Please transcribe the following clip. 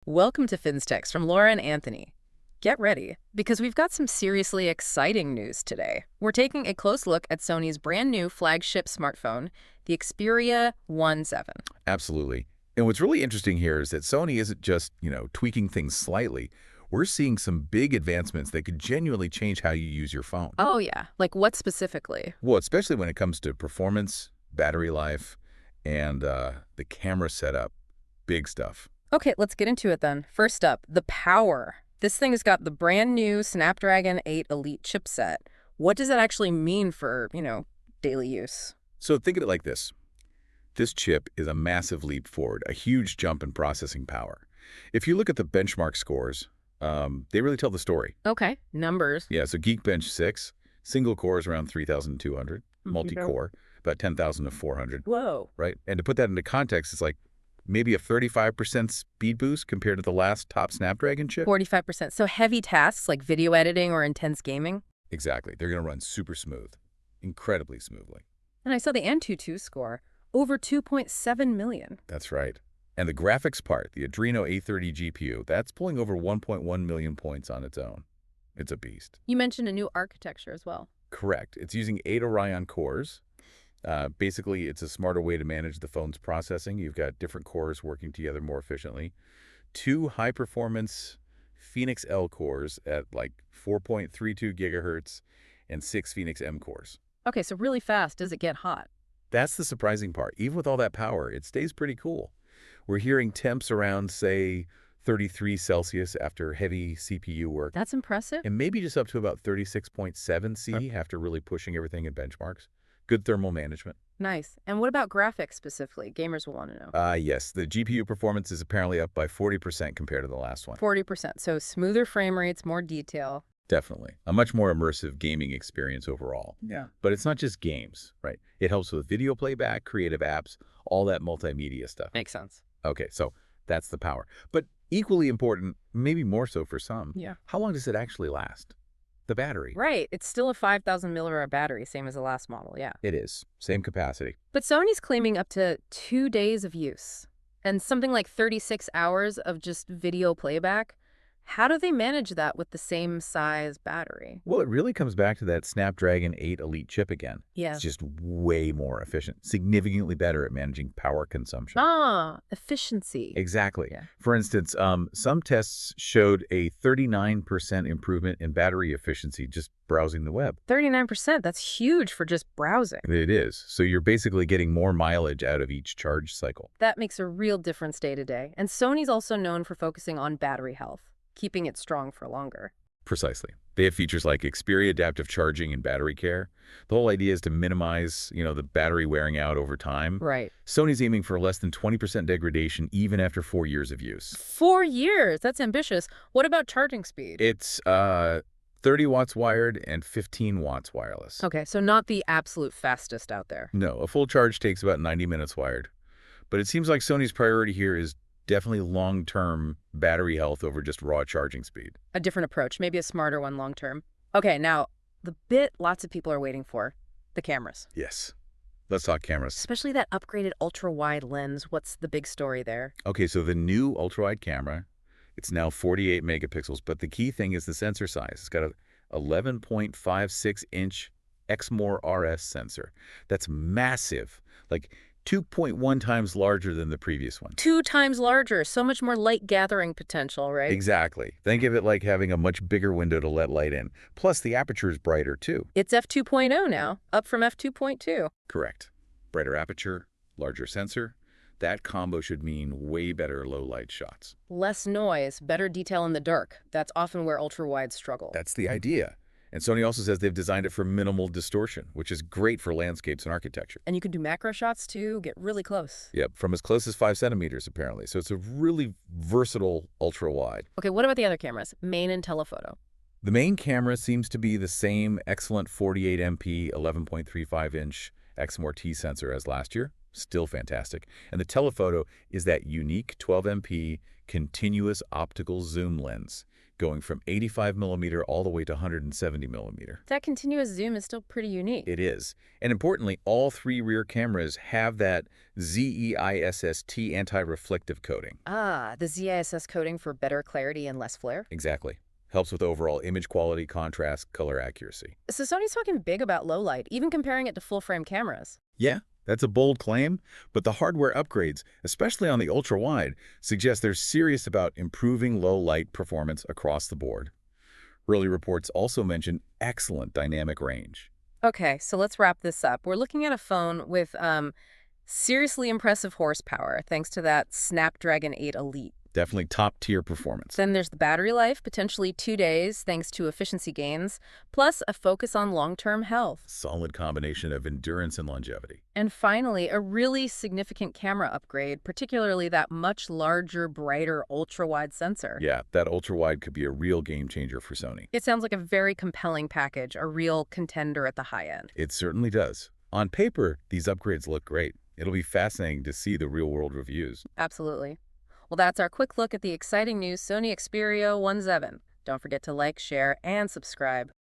Welcome to FinStex from Laura and Anthony. Get ready, because we've got some seriously exciting news today. We're taking a close look at Sony's brand new flagship smartphone, the Xperia 1.7. Absolutely. And what's really interesting here is that Sony isn't just, tweaking things slightly. We're seeing some big advancements that could genuinely change how you use your phone. Oh yeah, like what specifically? Well, especially when it comes to performance, battery life, and the camera setup. Big stuff. Okay, let's get into it then. First up, the power. This thing has got the brand new Snapdragon 8 Elite chipset. What does that actually mean for, daily use? So think of it like this. This chip is a massive leap forward, a huge jump in processing power. If you look at the benchmark scores, they really tell the story. Okay, numbers. Yeah, so Geekbench 6, single core is around 3,200, multi-core, about 10,000 to 400, Whoa. right? And to put that into context, it's like maybe a 35% speed boost compared to the last top Snapdragon chip. 45%. So heavy tasks like video editing or intense gaming? Exactly. They're going to run super smooth, incredibly smoothly. And I saw the Antutu score, over 2.7 million. That's right. And the graphics part, the Adreno A30 GPU, that's pulling over 1.1 million points on its own. It's a beast. You mentioned a new architecture as well. Correct. It's using 8 Orion cores. Basically, it's a smarter way to manage the phone's processing. You've got different cores working together more efficiently. 2 high-performance Phoenix L cores at like 4.32 gigahertz and 6 Phoenix M cores. Okay, so really fast. Does it get hot? That's the surprising part. Even with all that power, it stays pretty cool. We're hearing temps around, say, 33 Celsius after heavy CPU work, That's impressive. and maybe just up to about 36.7 C after really pushing everything in benchmarks. Good thermal management. Nice. And what about graphics specifically? Gamers will want to know. Yes, the GPU performance is apparently up by 40% compared to the last one. 40%. So smoother frame rates, more detail. Definitely. A much more immersive gaming experience overall. Yeah. But it's not just games, right? It helps with video playback, creative apps, all that multimedia stuff. Makes sense. Okay, so that's the power. But equally important, maybe more so for some, Yeah. how long does it actually last? The battery. Right. It's still a 5,000 milliamp battery, same as the last model. Yeah. It is. Same capacity. But Sony's claiming up to 2 days of use and something like 36 hours of just video playback. How do they manage that with the same size battery? Well, it really comes back to that Snapdragon 8 Elite chip again. Yeah. It's just way more efficient, significantly better at managing power consumption. Ah, efficiency. Exactly. Yeah. For instance, some tests showed a 39% improvement in battery efficiency just browsing the web. 39%, that's huge for just browsing. It is. So you're basically getting more mileage out of each charge cycle. That makes a real difference day to day. And Sony's also known for focusing on battery health, keeping it strong for longer. Precisely. They have features like Xperia adaptive charging and battery care. The whole idea is to minimize, the battery wearing out over time. Right. Sony's aiming for less than 20% degradation even after 4 years of use. 4 years? That's ambitious. What about charging speed? It's 30 watts wired and 15 watts wireless. Okay, so not the absolute fastest out there. No, a full charge takes about 90 minutes wired. But it seems like Sony's priority here is definitely long-term battery health over just raw charging speed. A different approach, maybe a smarter one long term. Okay, now, the bit lots of people are waiting for, the cameras. Yes. Let's talk cameras. Especially that upgraded ultra-wide lens. What's the big story there? Okay, so the new ultra-wide camera, it's now 48 megapixels, but the key thing is the sensor size. It's got a 11.56-inch Exmor RS sensor. That's massive, like 2.1 times larger than the previous one. 2 times larger, so much more light gathering potential, right? Exactly. Think of it like having a much bigger window to let light in. Plus, the aperture is brighter, too. It's f2.0 now, up from f2.2. Correct. Brighter aperture, larger sensor. That combo should mean way better low-light shots. Less noise, better detail in the dark. That's often where ultra-wides struggle. That's the idea. And Sony also says they've designed it for minimal distortion, which is great for landscapes and architecture. And you can do macro shots, too, get really close. Yep, from as close as 5 centimeters, apparently. So it's a really versatile ultra-wide. Okay, what about the other cameras? Main and telephoto. The main camera seems to be the same excellent 48MP 11.35-inch Exmor T sensor as last year. Still fantastic. And the telephoto is that unique 12MP continuous optical zoom lens, going from 85mm all the way to 170mm. That continuous zoom is still pretty unique. It is. And importantly, all three rear cameras have that ZEISST anti-reflective coating. Ah, the ZISS coating for better clarity and less flare? Exactly. Helps with overall image quality, contrast, color accuracy. So Sony's talking big about low light, even comparing it to full-frame cameras. Yeah, that's a bold claim, but the hardware upgrades, especially on the ultra-wide, suggest they're serious about improving low-light performance across the board. Early reports also mention excellent dynamic range. Okay, so let's wrap this up. We're looking at a phone with seriously impressive horsepower, thanks to that Snapdragon 8 Elite. Definitely top-tier performance. Then there's the battery life, potentially 2 days, thanks to efficiency gains, plus a focus on long-term health. Solid combination of endurance and longevity. And finally, a really significant camera upgrade, particularly that much larger, brighter, ultra-wide sensor. Yeah, that ultra-wide could be a real game changer for Sony. It sounds like a very compelling package, a real contender at the high end. It certainly does. On paper, these upgrades look great. It'll be fascinating to see the real-world reviews. Absolutely. Well, that's our quick look at the exciting new Sony Xperia 17. Don't forget to like, share, and subscribe.